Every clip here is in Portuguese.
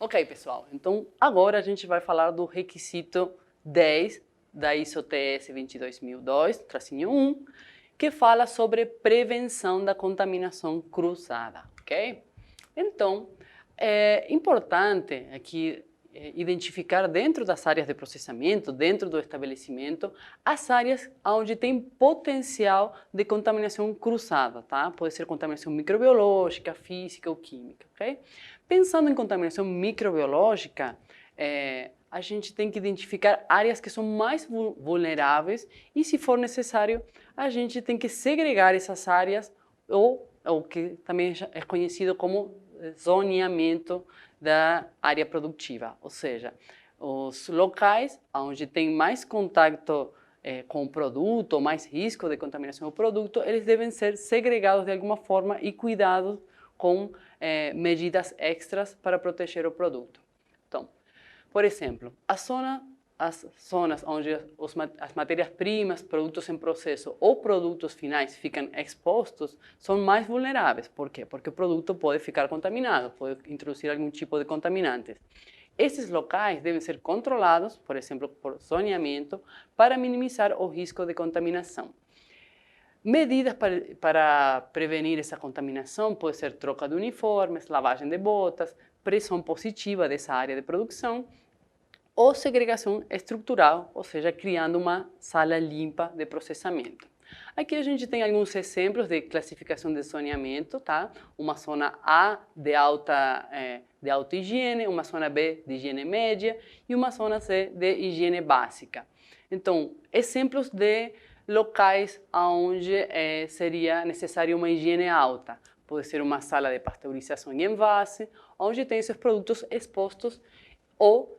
Ok, pessoal, então agora a gente vai falar do requisito 10 da ISO TS 22002-1, que fala sobre prevenção da contaminação cruzada, ok? Então, é importante aqui identificar dentro das áreas de processamento, dentro do estabelecimento, as áreas onde tem potencial de contaminação cruzada, tá? Pode ser contaminação microbiológica, física ou química, ok? Pensando em contaminação microbiológica, a gente tem que identificar áreas que são mais vulneráveis e, se for necessário, a gente tem que segregar essas áreas ou que também é conhecido como zoneamento da área produtiva, ou seja, os locais onde tem mais contato com o produto, ou mais risco de contaminação do produto, eles devem ser segregados de alguma forma e cuidados com medidas extras para proteger o produto. Então, por exemplo, as zonas onde as matérias-primas, produtos em processo ou produtos finais ficam expostos são mais vulneráveis. Por quê? Porque o produto pode ficar contaminado, pode introduzir algum tipo de contaminantes. Esses locais devem ser controlados, por exemplo, por zoneamento, para minimizar o risco de contaminação. Medidas para prevenir essa contaminação pode ser troca de uniformes, lavagem de botas, pressão positiva dessa área de produção, ou segregação estrutural, ou seja, criando uma sala limpa de processamento. Aqui a gente tem alguns exemplos de classificação de zoneamento, tá? Uma zona A de alta higiene, uma zona B de higiene média e uma zona C de higiene básica. Então, exemplos de locais onde seria necessário uma higiene alta. Pode ser uma sala de pasteurização em envase, onde tem seus produtos expostos ou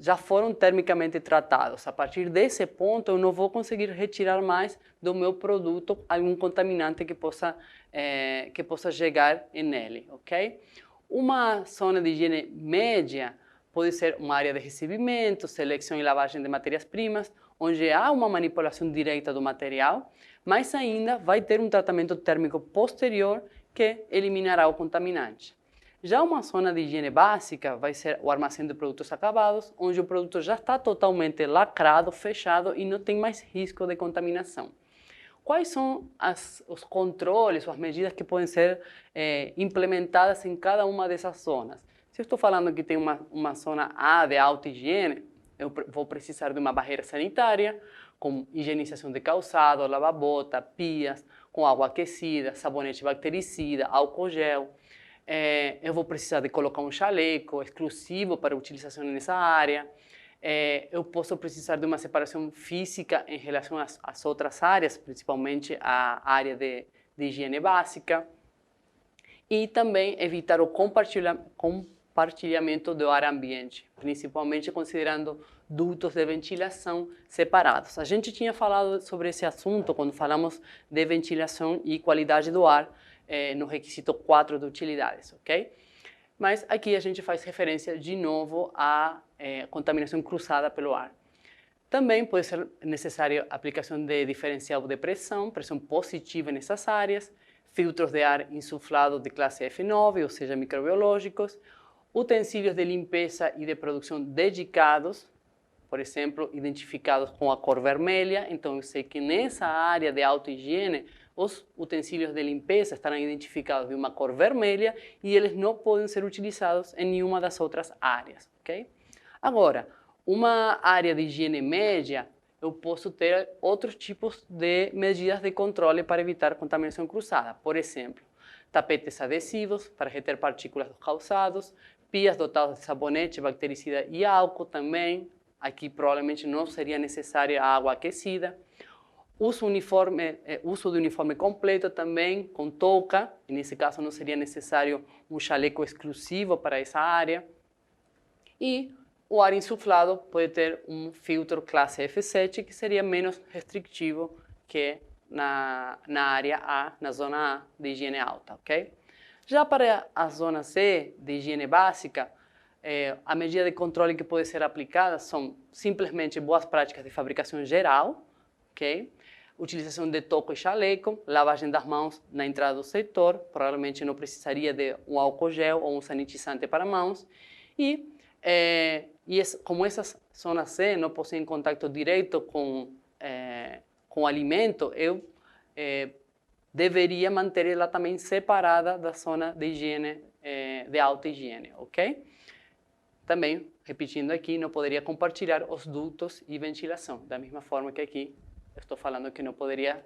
já foram termicamente tratados. A partir desse ponto, eu não vou conseguir retirar mais do meu produto algum contaminante que possa chegar nele, ok? Uma zona de higiene média pode ser uma área de recebimento, seleção e lavagem de matérias-primas, onde há uma manipulação direta do material, mas ainda vai ter um tratamento térmico posterior que eliminará o contaminante. Já uma zona de higiene básica vai ser o armazém de produtos acabados, onde o produto já está totalmente lacrado, fechado e não tem mais risco de contaminação. Quais são os controles ou as medidas que podem ser implementadas em cada uma dessas zonas? Se eu estou falando que tem uma zona A de alta higiene, eu vou precisar de uma barreira sanitária, com higienização de calçado, lava-bota, pias, com água aquecida, sabonete bactericida, álcool gel. Eu vou precisar de colocar um chaleco exclusivo para utilização nessa área. Eu posso precisar de uma separação física em relação às outras áreas, principalmente a área de higiene básica. E também evitar o compartilhamento do ar ambiente, principalmente considerando dutos de ventilação separados. A gente tinha falado sobre esse assunto quando falamos de ventilação e qualidade do ar, no requisito 4 de utilidades, ok? Mas aqui a gente faz referência de novo à contaminação cruzada pelo ar. Também pode ser necessária a aplicação de diferencial de pressão positiva nessas áreas, filtros de ar insuflado de classe F9, ou seja, microbiológicos, utensílios de limpeza e de produção dedicados, por exemplo, identificados com a cor vermelha. Então, eu sei que nessa área de alta higiene, os utensílios de limpeza estarão identificados de uma cor vermelha e eles não podem ser utilizados em nenhuma das outras áreas, ok? Agora, uma área de higiene média, eu posso ter outros tipos de medidas de controle para evitar contaminação cruzada. Por exemplo, tapetes adesivos para reter partículas dos calçados, pias dotadas de sabonete, bactericida e álcool também. Aqui provavelmente não seria necessária a água aquecida. Uso de uniforme completo também, com touca. Nesse caso não seria necessário um chaleco exclusivo para essa área. E o ar insuflado pode ter um filtro classe F7, que seria menos restritivo que na área A, na zona A de higiene alta, ok? Já para a zona C de higiene básica, a medida de controle que pode ser aplicada são simplesmente boas práticas de fabricação geral, ok? Utilização de toco e chaleco, lavagem das mãos na entrada do setor, provavelmente não precisaria de um álcool gel ou um sanitizante para mãos, Como essas zonas C não possuem contato direto com o alimento, eu deveria manter ela também separada da zona de higiene, de alta higiene, ok? Também, repetindo aqui, não poderia compartilhar os dutos e ventilação, da mesma forma que aqui estou falando que não poderia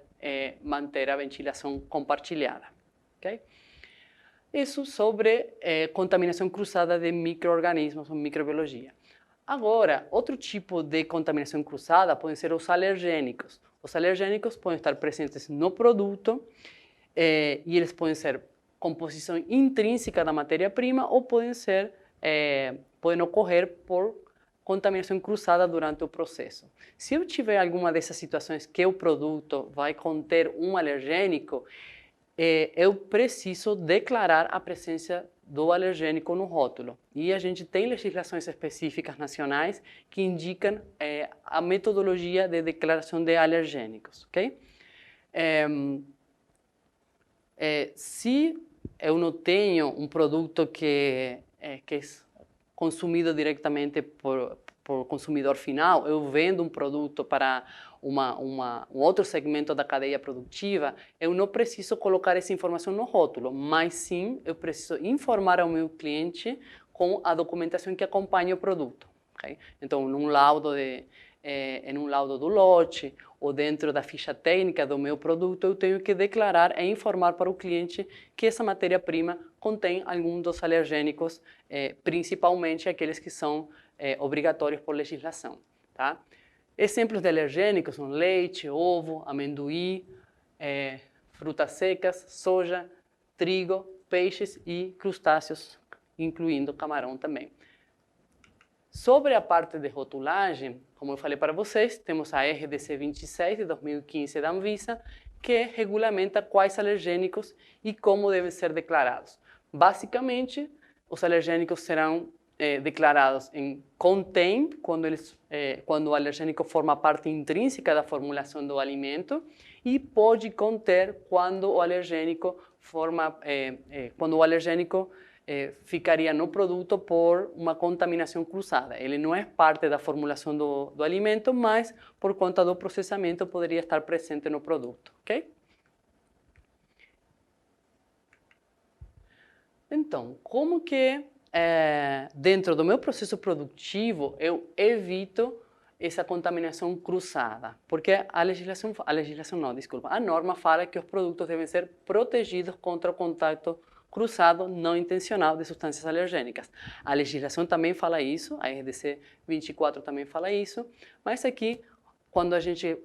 manter a ventilação compartilhada, ok? Isso sobre contaminação cruzada de micro-organismos ou microbiologia. Agora, outro tipo de contaminação cruzada podem ser os alergênicos. Os alergênicos podem estar presentes no produto e eles podem ser composição intrínseca da matéria-prima ou podem ocorrer por contaminação cruzada durante o processo. Se eu tiver alguma dessas situações que o produto vai conter um alergênico, eu preciso declarar a presença do alergênico no rótulo. E a gente tem legislações específicas nacionais que indicam a metodologia de declaração de alergênicos, ok? Se eu não tenho um produto que é consumido diretamente por consumidor final, eu vendo um produto para um outro segmento da cadeia produtiva, eu não preciso colocar essa informação no rótulo, mas sim eu preciso informar ao meu cliente com a documentação que acompanha o produto. Okay? Então, em um laudo do lote ou dentro da ficha técnica do meu produto, eu tenho que declarar e informar para o cliente que essa matéria-prima contém algum dos alergênicos, principalmente aqueles que são obrigatórios por legislação. Tá? Exemplos de alergênicos são leite, ovo, amendoim, frutas secas, soja, trigo, peixes e crustáceos, incluindo camarão também. Sobre a parte de rotulagem, como eu falei para vocês, temos a RDC 26 de 2015 da Anvisa, que regulamenta quais alergênicos e como devem ser declarados. Basicamente, os alergênicos serão declarados em contém, quando o alergênico forma parte intrínseca da formulação do alimento, e pode conter quando o alergênico ficaria no produto por uma contaminação cruzada. Ele não é parte da formulação do alimento, mas por conta do processamento poderia estar presente no produto, ok? Então, como que dentro do meu processo produtivo eu evito essa contaminação cruzada? Porque a norma fala que os produtos devem ser protegidos contra o contato cruzado não intencional de substâncias alergênicas. A legislação também fala isso, a RDC 24 também fala isso, mas aqui, quando a gente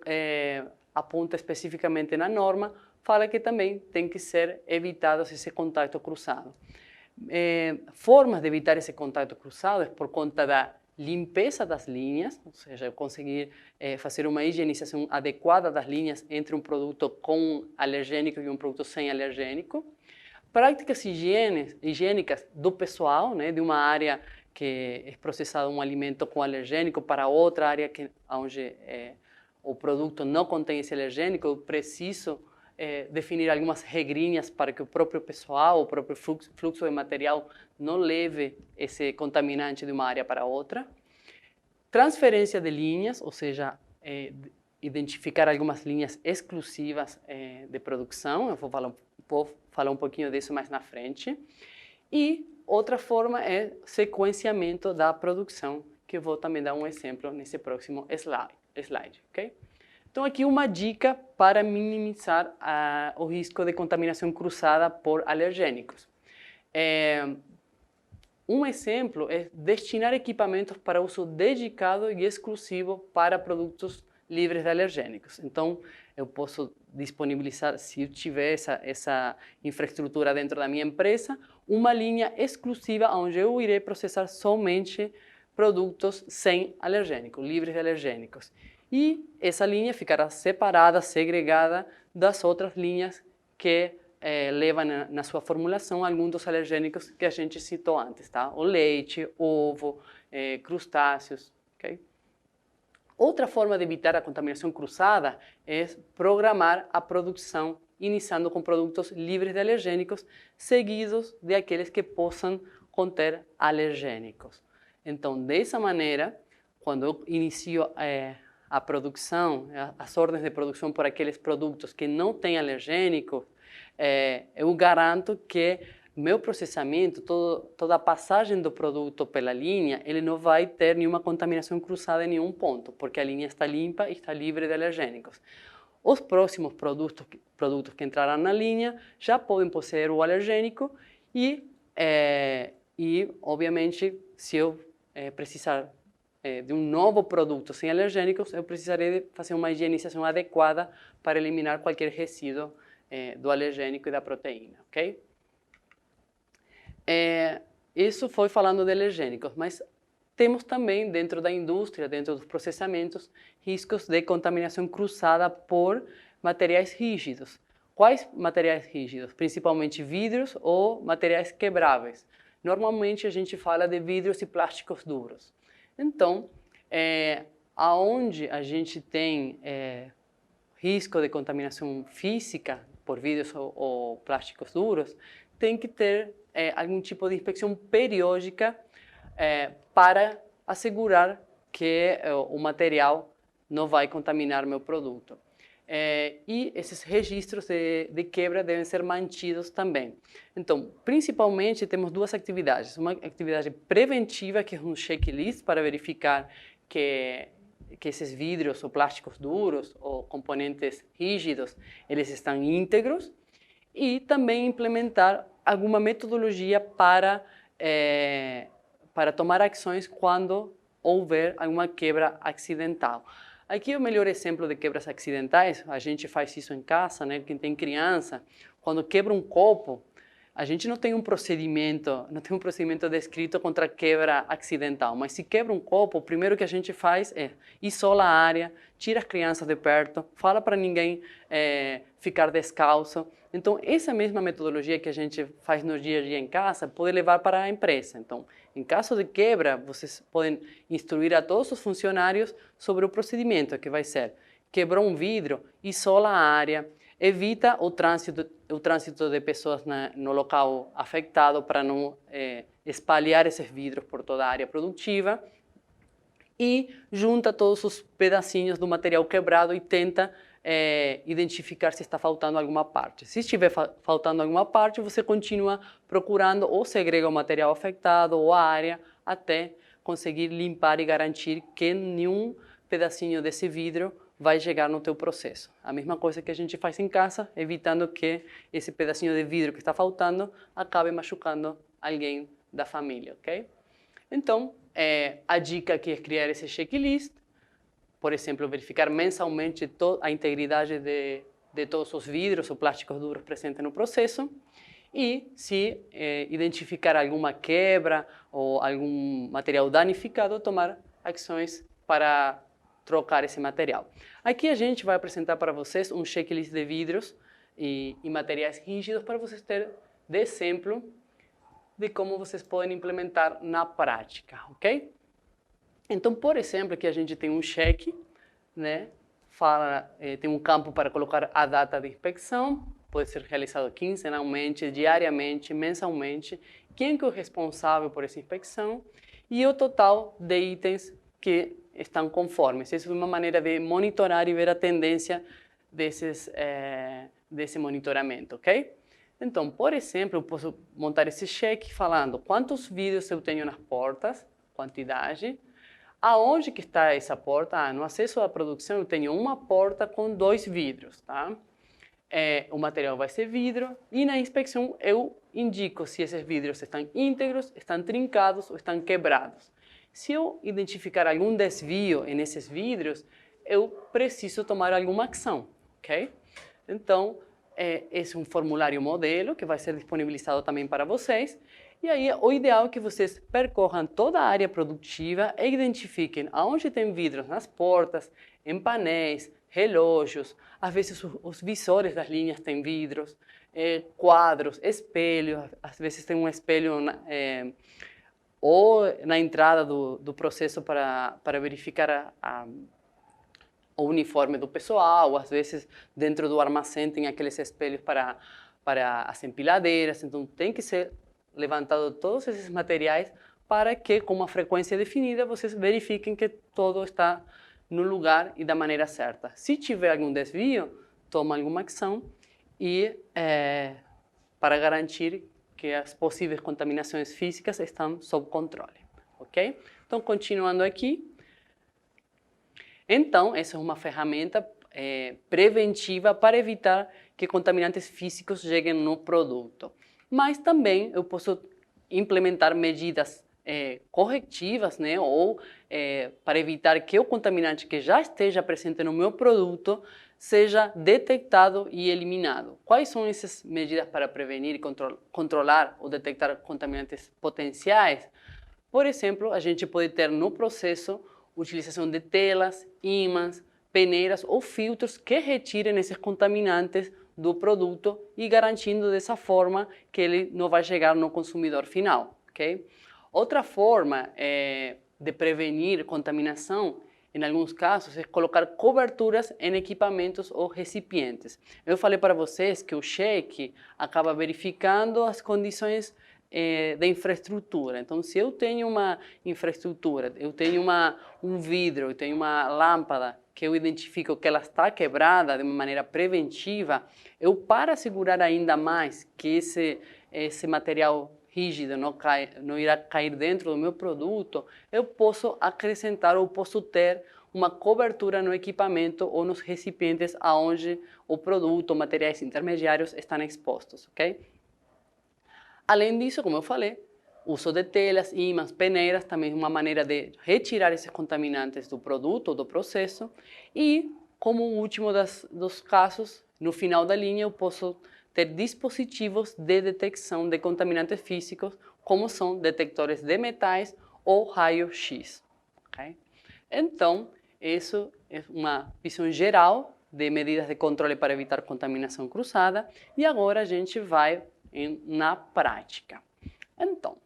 aponta especificamente na norma, fala que também tem que ser evitado esse contato cruzado. Formas de evitar esse contato cruzado é por conta da limpeza das linhas, ou seja, eu conseguir fazer uma higienização adequada das linhas entre um produto com alergênico e um produto sem alergênico. Práticas higiênicas do pessoal, né, de uma área que é processado um alimento com alergênico para outra área onde o produto não contém esse alergênico, eu preciso definir algumas regrinhas para que o próprio pessoal, o próprio fluxo de material não leve esse contaminante de uma área para outra. Transferência de linhas, ou seja, identificar algumas linhas exclusivas de produção, eu vou falar um pouquinho disso mais na frente. E outra forma é sequenciamento da produção, que eu vou também dar um exemplo nesse próximo slide, ok? Então, aqui uma dica para minimizar o risco de contaminação cruzada por alergênicos. Um exemplo é destinar equipamentos para uso dedicado e exclusivo para produtos livres de alergênicos. Então, eu posso disponibilizar, se eu tiver essa infraestrutura dentro da minha empresa, uma linha exclusiva onde eu irei processar somente produtos sem alergênico, livres de alergênicos. E essa linha ficará separada, segregada das outras linhas que levam na sua formulação alguns dos alergênicos que a gente citou antes, tá? O leite, ovo, crustáceos, ok? Outra forma de evitar a contaminação cruzada é programar a produção iniciando com produtos livres de alergênicos, seguidos de aqueles que possam conter alergênicos. Então, dessa maneira, quando eu inicio a produção, as ordens de produção por aqueles produtos que não têm alergênicos, eu garanto que meu processamento, toda a passagem do produto pela linha, ele não vai ter nenhuma contaminação cruzada em nenhum ponto, porque a linha está limpa e está livre de alergênicos. Os próximos produtos que entrarão na linha já podem possuir o alergênico e obviamente, se eu precisar de um novo produto sem alergênicos, eu precisarei fazer uma higienização adequada para eliminar qualquer resíduo do alergênico e da proteína, ok? Isso foi falando de alergênicos, mas temos também dentro da indústria, dentro dos processamentos, riscos de contaminação cruzada por materiais rígidos. Quais materiais rígidos? Principalmente vidros ou materiais quebráveis. Normalmente a gente fala de vidros e plásticos duros. Então, aonde a gente tem risco de contaminação física por vidros ou plásticos duros, tem que ter algum tipo de inspeção periódica para assegurar que o material não vai contaminar meu produto. E esses registros de quebra devem ser mantidos também. Então, principalmente, temos duas atividades. Uma atividade preventiva, que é um checklist para verificar que esses vidros ou plásticos duros ou componentes rígidos, eles estão íntegros. E também implementar alguma metodologia para tomar ações quando houver alguma quebra acidental. Aqui é o melhor exemplo de quebras acidentais, a gente faz isso em casa, né? Quem tem criança, quando quebra um copo, a gente não tem um procedimento descrito contra quebra acidental, mas se quebra um copo, o primeiro que a gente faz é isola a área, tira as crianças de perto, fala para ninguém ficar descalço. Então, essa mesma metodologia que a gente faz no dia a dia em casa pode levar para a empresa. Então, em caso de quebra, vocês podem instruir a todos os funcionários sobre o procedimento, que vai ser: quebrou um vidro, isola a área, evita o trânsito de pessoas no local afetado para não espalhar esses vidros por toda a área produtiva, e junta todos os pedacinhos do material quebrado e tenta identificar se está faltando alguma parte. Se estiver faltando alguma parte, você continua procurando ou segrega o material afetado ou a área até conseguir limpar e garantir que nenhum pedacinho desse vidro vai chegar no teu processo. A mesma coisa que a gente faz em casa, evitando que esse pedacinho de vidro que está faltando acabe machucando alguém da família, ok? Então, a dica aqui é criar esse checklist. Por exemplo, verificar mensalmente a integridade de todos os vidros ou plásticos duros presentes no processo. E se identificar alguma quebra ou algum material danificado, tomar ações para trocar esse material. Aqui a gente vai apresentar para vocês um checklist de vidros e materiais rígidos para vocês terem de exemplo de como vocês podem implementar na prática, ok? Então, por exemplo, aqui a gente tem um cheque, né? Tem um campo para colocar a data de inspeção, pode ser realizado quinzenalmente, diariamente, mensalmente, quem que é o responsável por essa inspeção e o total de itens que estão conformes. Isso é uma maneira de monitorar e ver a tendência desse monitoramento, ok? Então, por exemplo, eu posso montar esse cheque falando quantos vidros eu tenho nas portas, quantidade. Aonde que está essa porta? No acesso à produção eu tenho uma porta com 2 vidros, tá? O material vai ser vidro e na inspeção eu indico se esses vidros estão íntegros, estão trincados ou estão quebrados. Se eu identificar algum desvio nesses vidros, eu preciso tomar alguma ação, ok? Então, esse é um formulário modelo que vai ser disponibilizado também para vocês. E aí, o ideal é que vocês percorram toda a área produtiva e identifiquem aonde tem vidros nas portas, em painéis, relógios, às vezes os visores das linhas têm vidros, quadros, espelhos, às vezes tem um espelho ou na entrada do processo para verificar o uniforme do pessoal, às vezes dentro do armazém tem aqueles espelhos para as empiladeiras, então tem que ser levantado todos esses materiais para que, com uma frequência definida, vocês verifiquem que tudo está no lugar e da maneira certa. Se tiver algum desvio, toma alguma ação e para garantir que as possíveis contaminações físicas estão sob controle, ok? Então, continuando aqui. Então, essa é uma ferramenta preventiva para evitar que contaminantes físicos cheguem no produto. Mas também eu posso implementar medidas corretivas, né, ou para evitar que o contaminante que já esteja presente no meu produto seja detectado e eliminado. Quais são essas medidas para prevenir e controlar ou detectar contaminantes potenciais? Por exemplo, a gente pode ter no processo utilização de telas, ímãs, peneiras ou filtros que retirem esses contaminantes do produto e garantindo dessa forma que ele não vai chegar no consumidor final, ok? Outra forma de prevenir contaminação, em alguns casos, é colocar coberturas em equipamentos ou recipientes. Eu falei para vocês que o cheque acaba verificando as condições da infraestrutura. Então, se eu tenho uma infraestrutura, eu tenho um vidro, eu tenho uma lâmpada que eu identifico que ela está quebrada de uma maneira preventiva, para segurar ainda mais que esse material rígido não irá cair dentro do meu produto, eu posso acrescentar ou posso ter uma cobertura no equipamento ou nos recipientes aonde o produto, materiais intermediários estão expostos, ok? Além disso, como eu falei, uso de telas, ímãs, peneiras, também é uma maneira de retirar esses contaminantes do produto ou do processo. E, como último dos casos, no final da linha, eu posso ter dispositivos de detecção de contaminantes físicos, como são detectores de metais ou raio-x. Okay? Então, isso é uma visão geral de medidas de controle para evitar contaminação cruzada. E agora a gente vai na prática. Então,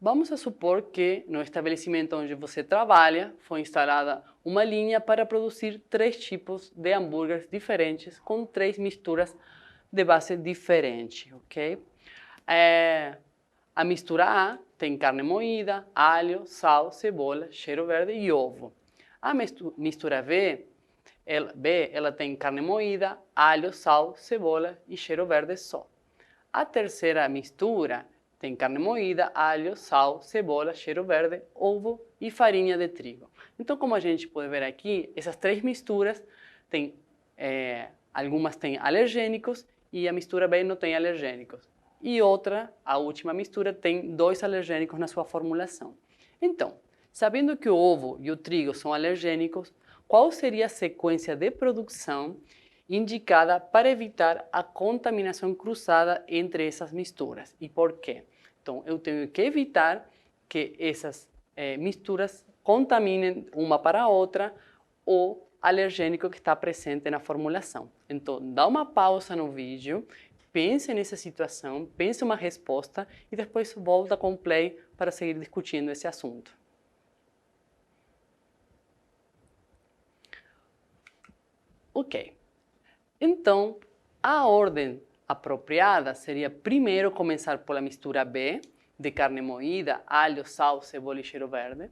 vamos a supor que no estabelecimento onde você trabalha foi instalada uma linha para produzir 3 tipos de hambúrgueres diferentes com 3 misturas de base diferente, ok? A mistura A tem carne moída, alho, sal, cebola, cheiro verde e ovo. A mistura ela tem carne moída, alho, sal, cebola e cheiro verde só. A terceira mistura tem carne moída, alho, sal, cebola, cheiro verde, ovo e farinha de trigo. Então, como a gente pode ver aqui, essas 3 misturas têm, algumas têm alergênicos e a mistura B não tem alergênicos. E outra, a última mistura, tem 2 alergênicos na sua formulação. Então, sabendo que o ovo e o trigo são alergênicos, qual seria a sequência de produção indicada para evitar a contaminação cruzada entre essas misturas? E por quê? Então, eu tenho que evitar que essas misturas contaminem uma para a outra o alergênico que está presente na formulação. Então, dá uma pausa no vídeo, pense nessa situação, pense uma resposta e depois volta com o play para seguir discutindo esse assunto. Ok. Então, a ordem apropriada seria primeiro começar pela mistura B, de carne moída, alho, sal, cebola e cheiro verde.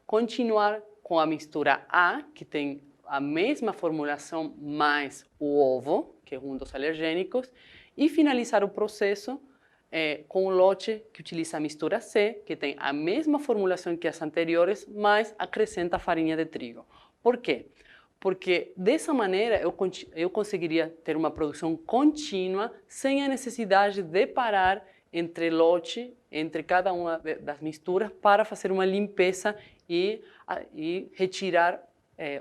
Continuar com a mistura A, que tem a mesma formulação mais o ovo, que é um dos alergênicos. E finalizar o processo com o lote que utiliza a mistura C, que tem a mesma formulação que as anteriores, mas acrescenta farinha de trigo. Por quê? Porque dessa maneira eu conseguiria ter uma produção contínua sem a necessidade de parar entre lote, entre cada uma das misturas para fazer uma limpeza e retirar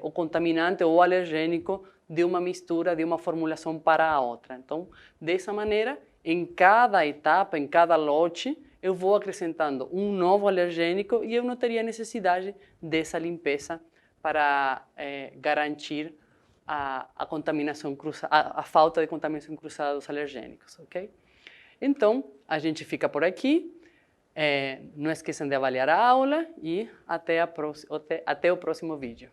o contaminante ou alergênico de uma mistura, de uma formulação para a outra. Então, dessa maneira, em cada etapa, em cada lote, eu vou acrescentando um novo alergênico e eu não teria necessidade dessa limpeza para garantir a contaminação cruzada, a falta de contaminação cruzada dos alergênicos, ok? Então, a gente fica por aqui. Não esqueçam de avaliar a aula e até o próximo vídeo.